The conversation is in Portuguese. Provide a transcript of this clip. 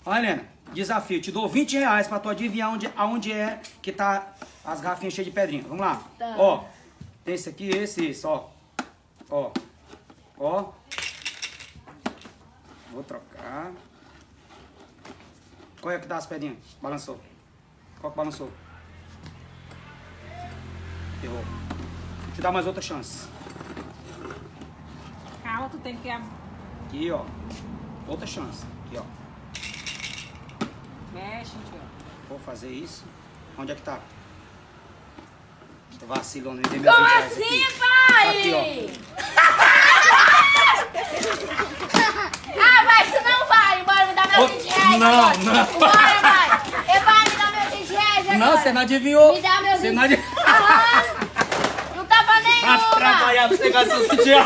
Ó, Helena, desafio. Te dou R$20 pra tu adivinhar aonde é que tá as garrafinhas cheias de pedrinha. Vamos lá. Tá. Ó, tem esse aqui, esse, ó. Ó. Ó. Vou trocar. Qual é que dá as pedrinhas? Balançou. Qual que balançou? Errou. Deixa eu dar mais outra chance. Calma, tu tem que... Aqui, ó. Outra chance. Aqui, ó. Mexe, tio. Vou fazer isso. Onde é que tá? Vacilou, não dei meus Como R$20 assim, aqui. pai? Aqui, ó. Ah, vai, isso não vai. Bora, me dá meus R$20 Não, agora. não. Bora, vai. Vai, me dá meus R$20 agora. Não, você não adivinhou. Me dá meus Você não adivinhou. Aham. Não tava nenhuma. Atrapalhado, você gastou esse dia.